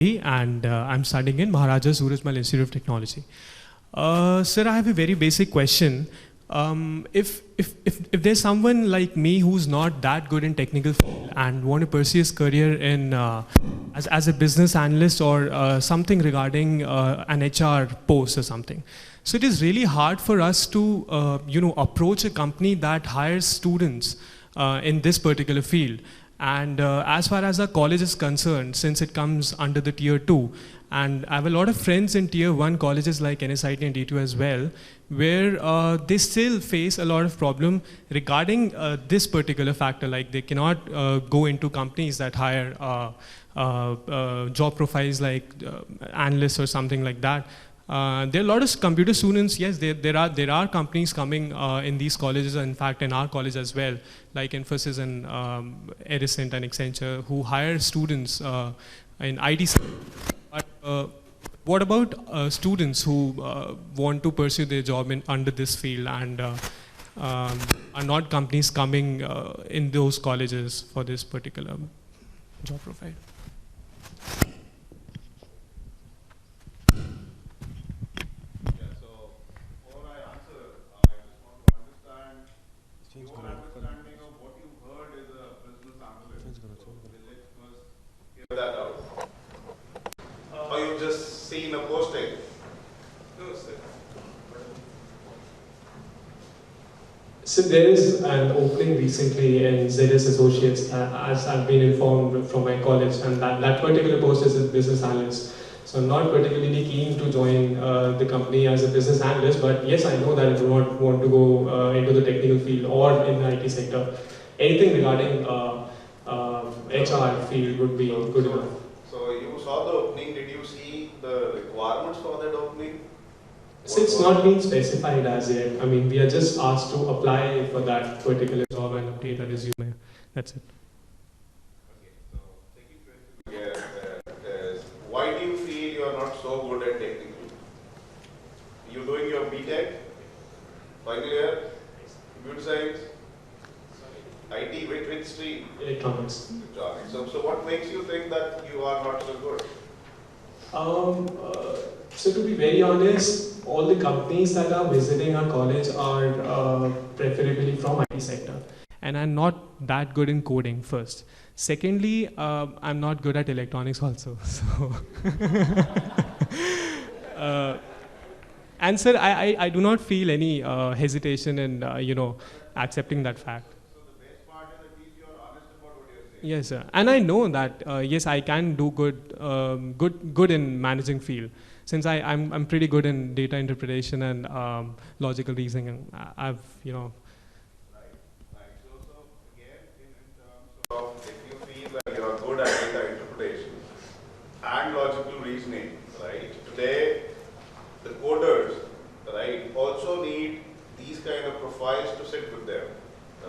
and I'm studying in Maharaja Surajmal Institute of Technology. Sir, I have a very basic question. If there's someone like me who's not that good in technical field and want to pursue his career in as a business analyst or something regarding an HR post or something, so it is really hard for us to approach a company that hires students in this particular field. And as far as our college is concerned, since it comes under the tier 2, and I have a lot of friends in tier 1 colleges like NSIT and D2 as well, where they still face a lot of problem regarding this particular factor. Like they cannot go into companies that hire job profiles like analysts or something like that. There are a lot of computer students. Yes, there are companies coming in these colleges, in fact in our college as well, like Infosys and Edison and Accenture, who hire students in IT. But what about students who want to pursue their job under this field, and are not companies coming in those colleges for this particular job profile? That out. Or you've just seen a posting? No, sir. So there is an opening recently in ZS Associates, as I've been informed from my college, and that particular post is a business analyst. So I'm not particularly keen to join the company as a business analyst, but yes, I know that I do not want to go into the technical field or in the IT sector. Anything regarding HR field would be good enough. So you saw the opening, did you see the requirements for that opening? So it's not been specified as yet. I mean, we are just asked to apply for that particular job and update a resume. That's it. Okay, so second question is, why do you feel you are not so good at technical? You're doing your BTech, final year, computer science, IT, which stream? Electronics. Electronics. So what makes you think that you are not so good? So to be very honest, all the companies that are visiting our college are preferably from IT sector. And I'm not that good in coding, first. Secondly, I'm not good at electronics also. So and sir, I do not feel any hesitation in accepting that fact. Yes, sir. And I know that yes, I can do good in managing field, since I'm pretty good in data interpretation and logical reasoning. And I've Right. So again, in terms of if you feel that you are good at data interpretation and logical reasoning, right? Today, the coders, right, also need these kind of profiles to sit with them,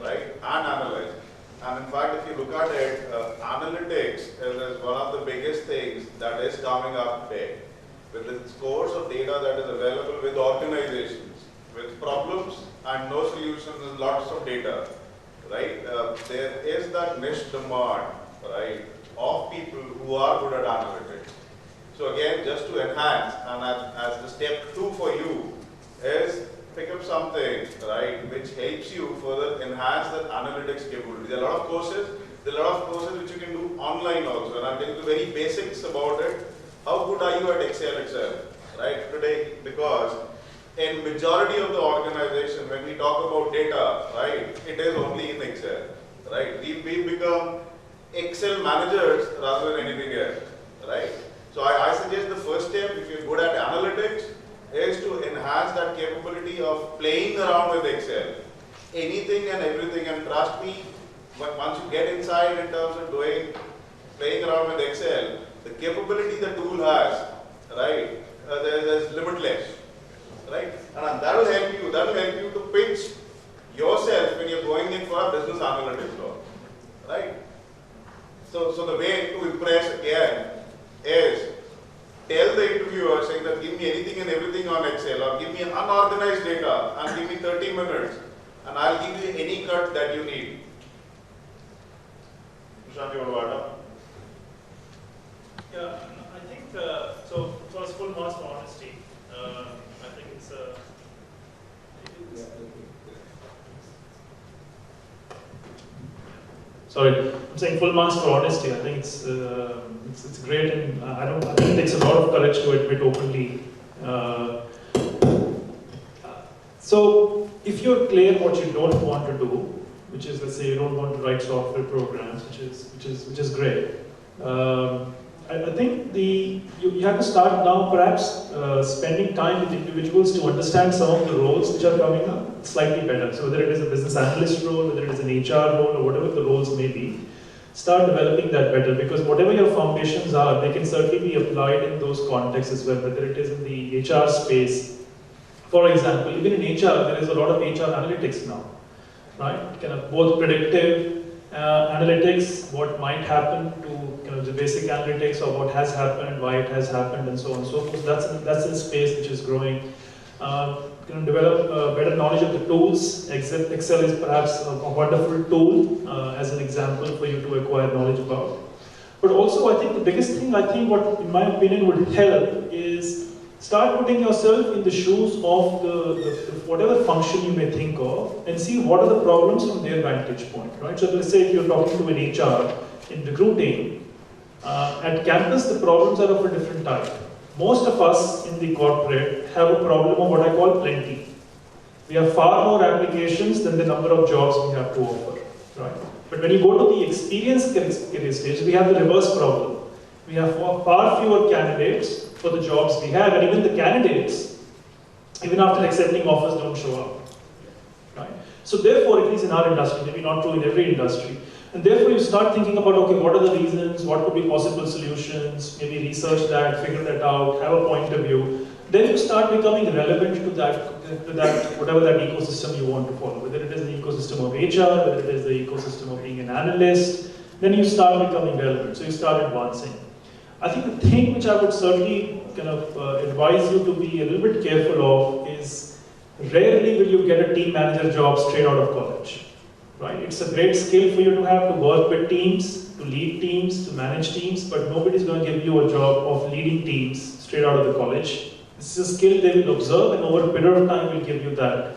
right, and analyze. And in fact, if you look at it, analytics is one of the biggest things that is coming up today. With the scores of data that is available with organizations, with problems and no solutions and lots of data, right? There is that niche demand, right, of people who are good at analytics. So again, just to enhance, and as the step 2 for you is pick up something, right, which helps you further enhance that analytics capability. There are a lot of courses, which you can do online also, and I'll tell you the very basics about it. How good are you at Excel itself, right, today? Because in majority of the organization, when we talk about data, right, it is only in Excel, right? We become Excel managers rather than anything else, right? So I suggest the first step, if you're good at analytics, is to enhance that capability of playing around with Excel. Anything and everything, and trust me, once you get inside in terms of playing around with Excel, the capability the tool has, right, there's limitless, right? And that will help you to pitch yourself when you're going in for a business analytics role, right? So the way to impress again is tell the interviewer, saying that give me anything and everything on Excel, or give me unorganized data and give me 30 minutes and I'll give you any cut that you need. Prashant, you want to add up? Yeah, I So first, full marks for honesty. I think it's sorry, I'm saying full marks for honesty. I think it's great, and I think it takes a lot of courage to admit openly. So if you're clear what you don't want to do, which is, let's say, you don't want to write software programs, which is great. I think you have to start now, perhaps spending time with individuals to understand some of the roles which are coming up slightly better. So whether it is a business analyst role, whether it is an HR role, or whatever the roles may be, start developing that better, because whatever your foundations are, they can certainly be applied in those contexts as well, whether it is in the HR space. For example, even in HR, there is a lot of HR analytics now, right? Kind of both predictive analytics, what might happen to kind of the basic analytics of what has happened, why it has happened, and so on and so forth. So that's a space which is growing. Develop better knowledge of the tools. Excel is perhaps a wonderful tool as an example for you to acquire knowledge about. But also, I think the biggest thing, what in my opinion would help is start putting yourself in the shoes of the whatever function you may think of, and see what are the problems from their vantage point, right? So let's say if you're talking to an HR in recruiting, at campus the problems are of a different type. Most of us in the corporate have a problem of what I call plenty. We have far more applications than the number of jobs we have to offer, right? But when you go to the experience career stage, we have the reverse problem. We have far fewer candidates for the jobs we have, and even the candidates, even after accepting offers, don't show up, right? So therefore, at least in our industry, maybe not true in every industry, and therefore you start thinking about, okay, what are the reasons, what could be possible solutions, maybe research that, figure that out, have a point of view. Then you start becoming relevant to that whatever that ecosystem you want to follow, whether it is the ecosystem of HR, whether it is the ecosystem of being an analyst, then you start becoming relevant, so you start advancing. I think the thing which I would certainly kind of advise you to be a little bit careful of is, rarely will you get a team manager job straight out of college, right? It's a great skill for you to have, to work with teams, to lead teams, to manage teams, but nobody's going to give you a job of leading teams straight out of the college. This is a skill they will observe, and over a period of time will give you that.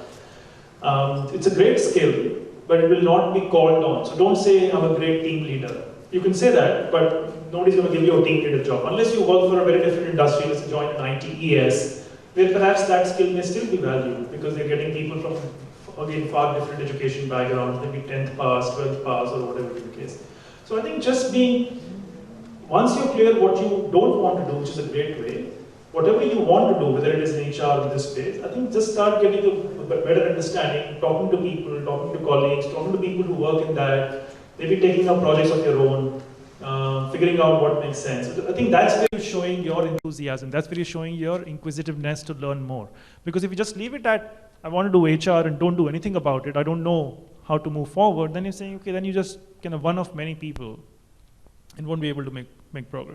It's a great skill, but it will not be called on. So don't say, I'm a great team leader. You can say that, but nobody's going to give you a team leader job. Unless you work for a very different industry, let's say join an ITES, where perhaps that skill may still be valued, because they're getting people from, again, far different education backgrounds, maybe 10th pass, 12th pass, or whatever the case. So I think just being, once you're clear what you don't want to do, which is a great way, whatever you want to do, whether it is in HR or this space, I think just start getting a better understanding, talking to people, talking to colleagues, talking to people who work in that, maybe taking up projects of your own, figuring out what makes sense. I think that's where you're showing your enthusiasm, that's where you're showing your inquisitiveness to learn more. Because if you just leave it at, I want to do HR and don't do anything about it, I don't know how to move forward, then you're saying, okay, then you just kind of one of many people and won't be able to make progress.